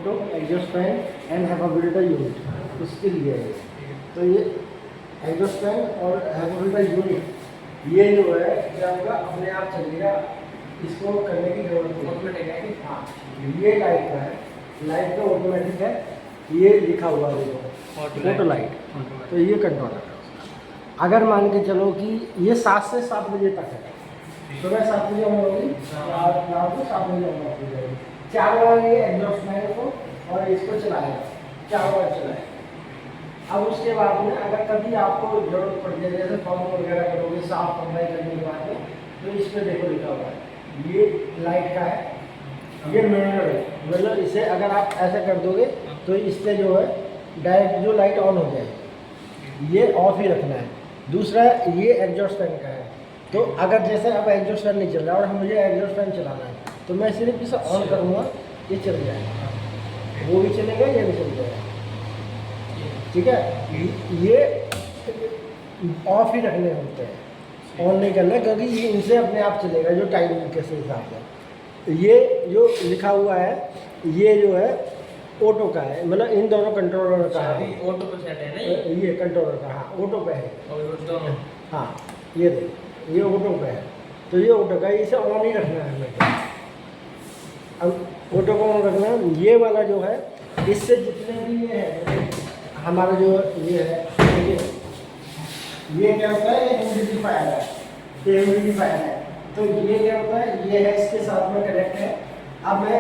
Auto exhaust fan and हैपोबिलिटर unit, उसके लिए है। तो ये एग्जॉस्ट फैन और हैपोबिलिटर यूनिट ये जो है क्या होगा, अपने आप चलेगा, इसको करने की जरूरत नहीं। ऑटोमेटिक है कि हाँ, ये लाइट का है, लाइट का ऑटोमेटिक है, ये लिखा हुआ है देखो ऑटो लाइट। तो ये कंट्रोलर है। अगर मान के चलो कि ये 7 से 7 बजे तक है, सुबह 7 बजे ऑन होगी, रात को 7 बजे ऑन हो जाएगी। 4 बार ये एग्जॉस्ट फैन को और इसको चलाएगा, 4 बार चलाएगा। अब उसके बाद में अगर कभी आपको जरूरत पड़ जाए, जैसे फॉर्म वगैरह करोगे, साफ सफाई करने के बाद में, तो इस पर देखो लिखा हुआ है, ये लाइट का है, ये मिरर है, मतलब इसे अगर आप ऐसा कर दोगे तो इससे जो है डायरेक्ट जो लाइट ऑन हो जाएगी, ये ऑफ ही रखना है। दूसरा ये एग्जॉस्ट फैन का है, तो अगर जैसे अब एग्जॉस्ट फैन नहीं चल रहा और मुझे एग्जॉस्ट फैन चलाना है, तो मैं सिर्फ इसे ऑन करूँगा, ये चल जाएगा, वो भी चलेगा, ये भी चल जाएगा, ठीक है। ये ऑफ ही रखने होते हैं, ऑन नहीं करना, क्योंकि ये इनसे अपने आप चलेगा जो टाइम के हिसाब से। ये जो लिखा हुआ है ये जो है ऑटो का है, मतलब इन दोनों कंट्रोलर का है। ऑटो पे सेट है ना ये कंट्रोलर का, हाँ ऑटो पे है, दोनों। हाँ ये देखो ये ऑटो पे है, तो ये ऑटो का, इसे ऑन ही रखना है हमें। अब ऑटो को ऑन रखना है। ये वाला जो है, इससे जितने भी ये है हमारा जो ये है, ये क्या होता है, ह्यूमिडिफायर है, ये ह्यूमिडिफायर है। तो ये क्या होता है, ये है इसके साथ में कनेक्ट है। अब मैं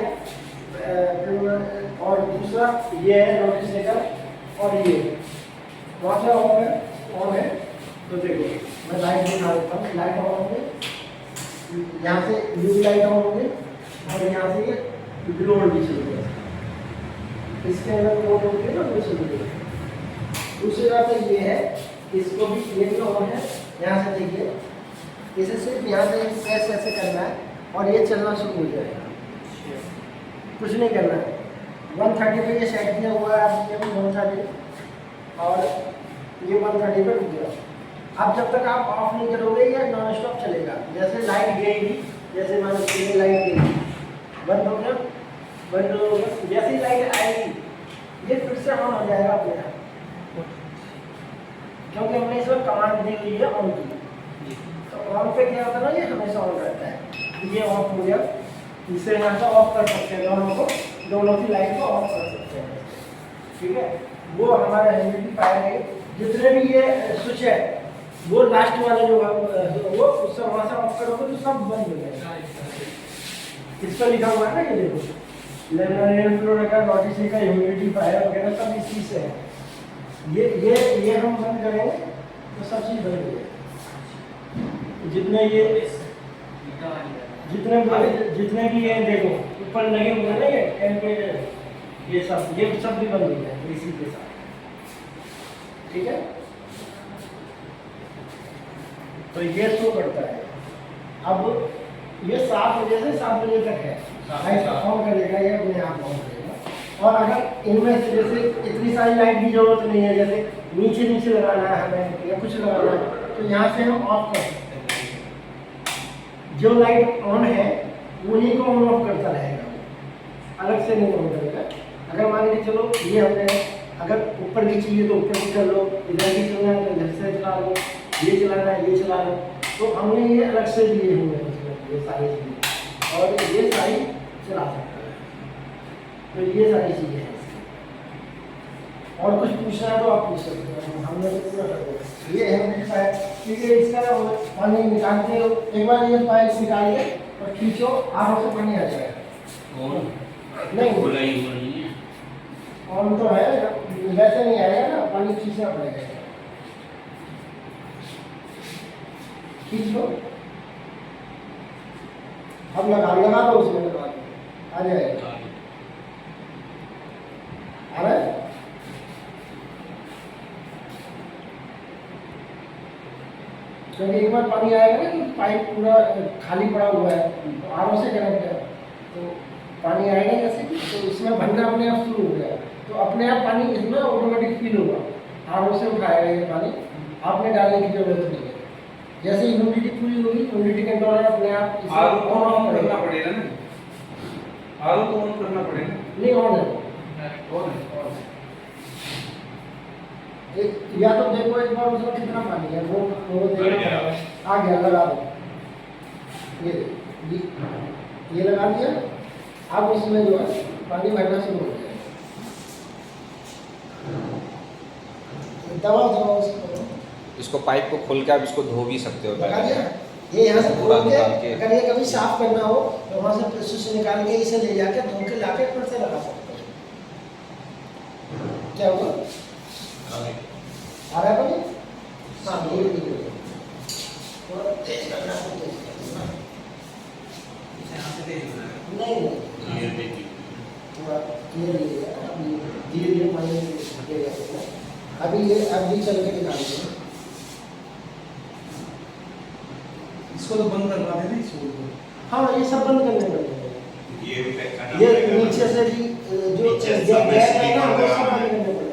और दूसरा ये है नोटिस लेकर, और ये वहाँ से ऑन है। तो देखो मैं लाइट दिखा देता हूँ, लाइट ऑन होगी, यहाँ से यूवी लाइट ऑन होगी, और यहाँ से ये ग्लोड भी चल रही है, इसके अंदर ग्लोड होती है ना, वो चल रही है। दूसरी बात तो ये है, इसको भी ये भी ऑन है। यहाँ से देखिए, इसे सिर्फ यहाँ से प्रेस ऐसे करना है और ये चलना शुरू हो जाएगा, कुछ नहीं करना है। 130 पे ये सेट किया हुआ है आपने, 130, और ये 130 पे रुक गया। अब जब तक आप ऑफ नहीं करोगे ये नॉन स्टॉप चलेगा। जैसे लाइट गई, जैसे मान लीजिए लाइट गई, बंद हो गया, बंद हो गया, जैसे ही लाइट आएगी ये फिर से ऑन हो जाएगा अपने आप, क्योंकि हमने इस वक्त कमांड दी हुई है ऑन की। तो ऑन पे क्या होता है ना, ये हमेशा ऑन रहता है। ये ऑफ हो गया, इसे यहाँ से ऑफ कर सकते हैं, दोनों को, दोनों की लाइट को ऑफ कर सकते हैं, ठीक है। वो हमारा ह्यूमिडिफायर है। जितने भी ये स्विच है, वो लास्ट वाला जो है वो उससे वहाँ से ऑफ करोगे तो सब बंद हो जाएगा। इस पर लिखा हुआ है ना, ये देखो लेमिनेट फ्लो का, नोटिस का, ह्यूमिडिफायर वगैरह सब इस चीज़ से है। ये हम बंद करेंगे तो सब चीज़ बंद हो जाएगी। जितने भी ये देखो ऊपर लगे हुए हैं ना, ये टेम्परेचर, ये सब भी बंद हो जाएंगे इसी के साथ, ठीक है। तो ये शो करता है। अब ये 7 बजे से 7 बजे तक है, लाइट ऑन करेगा, ये अपने आप ऑन करेगा। और अगर इनमें से जैसे इतनी सारी लाइट की जरूरत नहीं है, जैसे नीचे लगाना है हमें या कुछ लगाना है, तो यहाँ से हम ऑफ कर सकते हैं। जो लाइट ऑन है उन्हीं को ऑन ऑफ करता रहेगा, अलग से नहीं ऑन करेगा। अगर मान के चलो ये हमने अगर ऊपर की चाहिए तो ऊपर की कर लो, इधर की चलना है तो इधर से चला लो, ये चलाना है ये चला लो। तो हमने ये अलग से लिए हुए हैं, ये सारी चीज़ें, और ये सारी चला सकते हैं। तो ये सारी चीज़ें हैं। और कुछ पूछना है तो आप पूछ सकते हैं, हमने तो पूरा कर दिया। ये है ठीक है, इसका पानी निकालते हो, एक बार ये पाइप निकालिए और खींचो, आराम से पानी आ जाएगा। नहीं ऑन तो है, वैसे नहीं आएगा ना, पानी खींचना पड़ेगा, खींच लो। अब लगा दो उसमें, लगा दो, आ जाएगा। आ रहा है, क्योंकि एक बार पानी आएगा ना कि पाइप पूरा खाली पड़ा हुआ है, तो आरओ से कनेक्ट है, तो पानी आएगा जैसे कि, तो इसमें भरना अपने आप शुरू हो गया, तो अपने आप पानी इसमें ऑटोमेटिक फील होगा, आरओ से उठाएगा ये पानी, आपने डालने की जरूरत नहीं है। जैसे ह्यूमिडिटी पूरी होगी, ह्यूमिडिटी कंट्रोलर अपने आप आरओ को ऑन करना पड़ेगा ना, आरओ को ऑन करना पड़ेगा, नहीं ऑन है, कौन है? या तो देखो एक बार उसमें कितना पानी है वो देखना पड़ेगा। आ गया, लगा दो। ये लगा दिया। अब उसमें जो है पानी भरना शुरू हो गया। दबाओ दबाओ इसको पाइप को खोल के आप इसको धो भी सकते हो। लगा दिया। ये यहाँ से खोल के अगर ये कभी साफ करना हो तो वहाँ से प्रेशर से निकाल के इसे ले जाके धो के लाके फिर से लगा सकते हो। क्या हुआ? आ रहा है पानी? हाँ, धीरे धीरे थोड़ा तेज करना है, तेज करना नहीं थोड़ा क्लियर लीजिएगा। अभी धीरे धीरे पानी घटेगा। अभी ये अभी चल के निकालेंगे। इसको तो बंद करवा देना इसको। हाँ, ये सब बंद करने पड़ेंगे। ये नीचे से भी जो गैप है ना वो सब बंद करने पड़ेंगे।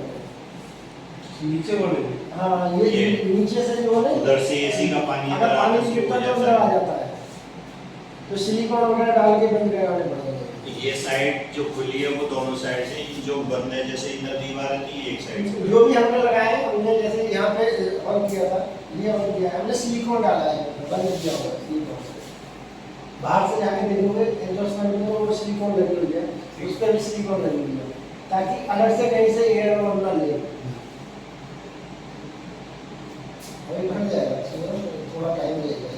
नीचे वाले? हाँ, ये नीचे से जो है उधर से एसी का पानी अगर पानी गिरता तो उधर आ जाता है, तो सिलिकॉन वगैरह डाल के बंद करवाने पड़ेंगे। ये साइड जो खुली है वो दोनों साइड से, जो बंद है जैसे इधर दीवार है एक साइड से। जो भी हमने लगाया है हमने जैसे यहाँ पे ऑन किया था, ये ऑन किया है हमने, सिलिकॉन डाला है, बंद किया हुआ है सिलिकॉन से। बाहर से जाके देखोगे एग्जॉस्ट में वो सिलिकॉन लगी हुई है, उस पर भी सिलिकॉन लगी हुई है, ताकि अलग से कहीं से एयर ना ले। वही भर जाएगा, थोड़ा टाइम लगेगा।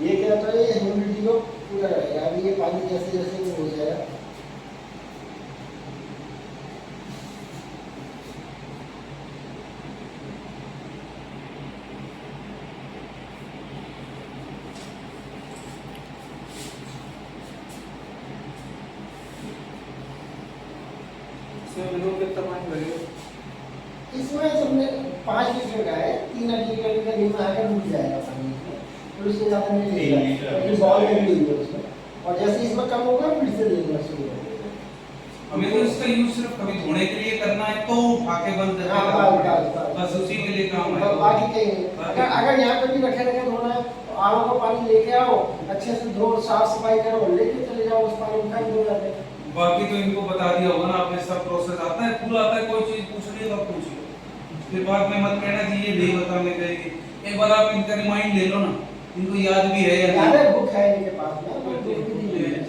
ये क्या होता है, ये ह्यूमिडिटी को पूरा रहेगा। अभी ये पानी जैसे जैसे वो हो जाएगा, कितना पानी लगेगा इसमें सबने 5 लीटर का है, 3 लीटर का करीब आकर डूब जाएगा पानी इसमें, तो उससे ज़्यादा नहीं लेगा क्योंकि बॉल लगी हुई है उसमें। और जैसे इसमें कम होगा फिर से लेना शुरू हो जाएगा। हमें तो इसका यूज सिर्फ कभी धोने के लिए करना है तो आके बंद हाँ, करके बस उसी के लिए काम है। बाकी कहीं अगर यहाँ पे भी रखे रखे धोना है तो आड़ों का पानी लेके आओ, अच्छे से धो, साफ सफाई करो, लेके चले जाओ, उस पानी में धो जाते। बाकी तो इनको बता दिया होगा ना आपने, सब प्रोसेस आता है पूरा आता है। कोई चीज पूछनी है तो पूछिए, फिर बाद में मत कहना कि ये नहीं बताने गए। एक बार आप इनका रिमाइंड ले लो ना, इनको याद भी है या याद नहीं। है, बुक है इनके पास में,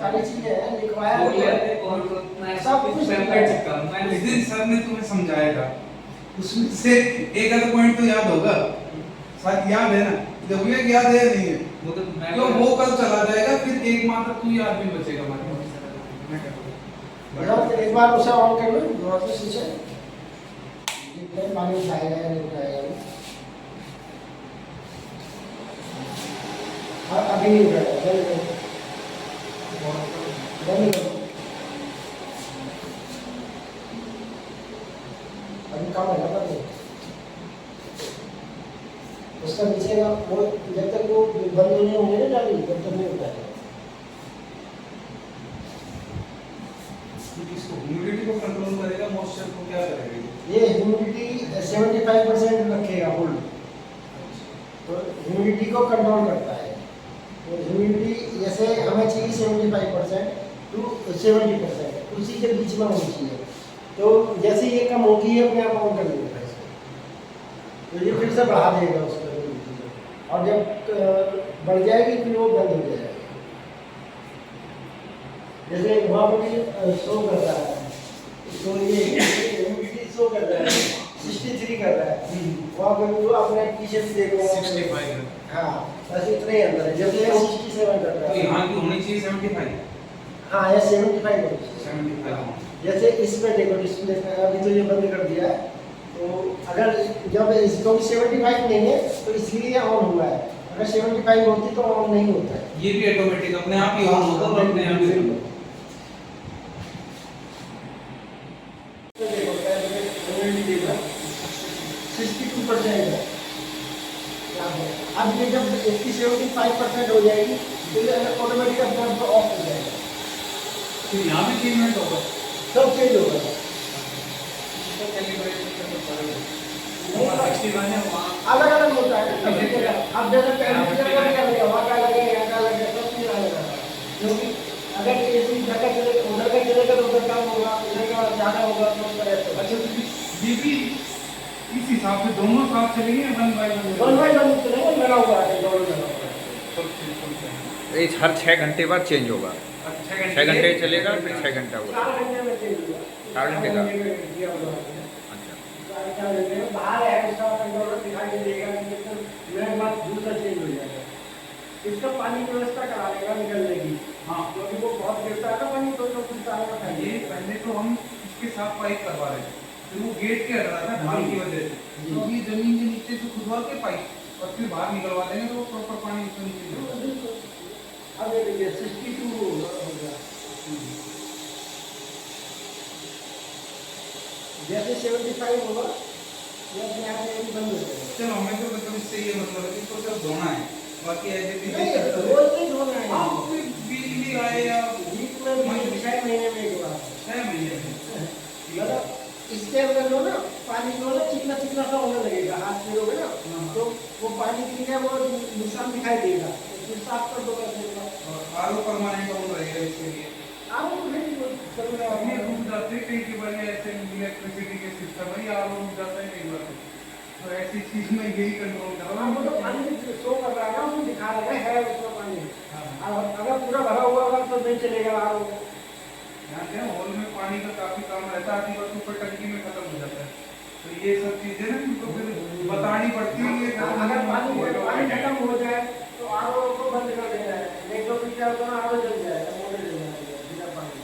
सारी चीजें हैं, लिखवाया हुआ है, सब कुछ उस दिन सर ने तुम्हें समझाया था, उसमें से एक आधा पॉइंट तो याद होगा, शायद याद है ना? जब ये याद है नहीं है क्यों, वो कल चला जाएगा, फिर एकमात्र तू याद भी बचेगा हमारे। एक बार उसे ऑन कर लो, नॉट से शीशे जितने पानी उठाएगा या नहीं उठाएगा। हाँ, अभी नहीं उठाएगा, बंद करो, बंद करो, अभी कम है ना पानी उसका नीचे का वो, जब तक वो बंद नहीं होंगे ना डाली तब तक नहीं उठाएगा। इसको ह्यूमिडिटी को कंट्रोल करेगा, मॉइस्चर को क्या करेगा? ये ह्यूमिडिटी 75% रखेगा होल्ड, तो ह्यूमिडिटी को कंट्रोल करता है। तो ह्यूमिडिटी जैसे हमें चाहिए 75% टू 70%, उसी के बीच में होनी चाहिए। तो जैसे ये कम होगी ये अपने आप ऑन कर देगा इसको, तो ये फिर से बढ़ा देगा उसको, और जब बढ़ जाएगी फिर वो बंद हो जाएगा। जैसे वहाँ पर भी शो कर रहा है, तो ये ह्यूमिडिटी शो कर रहा है 63 कर रहा है, वहाँ पर वो अपने पीछे से देखो 65। हाँ, बस इतने ही अंदर है। जब ये 67 कर रहा तो है, यहाँ की होनी चाहिए 75। हाँ ये 75 है। 75 जैसे इसमें देखो डिस्प्ले पे अभी तो ये बंद कर दिया है, तो अगर जब इसको भी 75 नहीं है तो इसलिए ऑन हुआ है, अगर 75 होती तो ऑन नहीं होता है। ये भी ऑटोमेटिक अपने आप ही ऑन होगा, और अपने आप ही। तो देखो ह्यूमिडिटी देखो 62% है। अब ये जब इसकी 75% हो जाएगी तो ये ऑटोमेटिक अपने आप ऑफ हो जाएगा, तो यहाँ भी चेंजमेंट होगा, सब चेंज होगा। अलग अलग होता है, अब जैसे टेम्परेचर का भी अलग है, वहाँ का अलग है, यहाँ का अलग है, सब चीज़ अलग है, क्योंकि दूसरे का ज़्यादा होगा तो उसका ऐसे अच्छा तो ये भी इस हिसाब से दोनों साथ चलेंगे 1 बाय 1 वन बाई वन चलेंगे, लगा हुआ है दोनों लगा हुआ है। ये हर 6 घंटे बाद चेंज होगा। 6 घंटे चलेगा फिर 6 घंटा होगा। 4 घंटे में चेंज हुआ। 4 घंटे का? दिया हुआ है। अच्छा 4 घंटे में बाहर है उसका कंट्रोलर दिखाई दे देगा कि मिनट बाद दूसरा चेंज हो जाएगा। इसका पानी की व्यवस्था करा देगा निकलने की। हाँ क्योंकि वो बहुत गिरता है ना पानी, तो कुछ सारा का ये चाहिए। पहले तो हम इसके साथ पाइप करवा रहे थे, फिर वो गेट के हट रहा था ढाल की वजह से, जी। तो अभी जमीन के नीचे से खुदवा के पाइप और फिर बाहर निकलवा देंगे तो वो प्रॉपर पानी इसमें नीचे जाएगा। अब ये देखिए 62 हो गया। जैसे 75 होगा जैसे यहाँ पे भी बंद हो जाएगा। चलो हमें तो मतलब इससे ये मतलब है कि इसको सिर्फ धोना है, बाकी एज इट नहीं, इज रोज नहीं धोना है। हाँ फिर बिजली आए या वीक में भी 6 महीने में एक बार। 6 महीने में मतलब इसके अंदर जो ना पानी जो ना चिकना चिकना सा होने लगेगा, हाथ फेरोगे ना हाँ। तो वो पानी की है वो निशान दिखाई देगा, फिर साफ कर दो देगा। और आरो परमानेंट ऑन रहेगा इसके लिए। आप तो नहीं चलना ये रुक जाते हैं कई के बार ऐसे इलेक्ट्रिसिटी के सिस्टम है या आरो रुक जाता है कई बार, तो ऐसी चीज में यही कंट्रोल कर रहा आप तो हूँ। पानी शो कर रहा है ना, उसमें दिखा रहा है उसमें पानी। हाँ। और अगर पूरा भरा हुआ होगा तो नहीं चलेगा आरो। यहाँ पे हॉल में पानी का काफी काम रहता है, आधी बार ऊपर टंकी में खत्म हो जाता है, तो ये सब चीजें ना इनको फिर बतानी पड़ती है। ये अगर पानी खत्म हो जाए तो आरो को बंद कर देना है, नहीं तो फिर क्या होगा ना आरो जल जाएगा, मोटर जल जाएगा बिना पानी।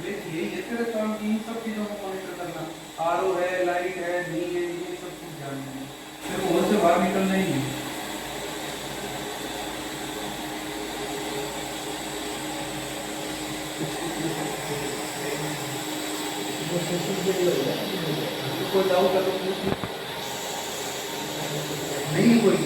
देखिए ये तेरे काम की इन सब चीजों को मॉनिटर करना, आरओ है, लाइट है, नहीं है, ये सब कुछ जानना है, सिर्फ हॉल से बाहर निकलना ही है। कोई डाउट है तो नहीं कोई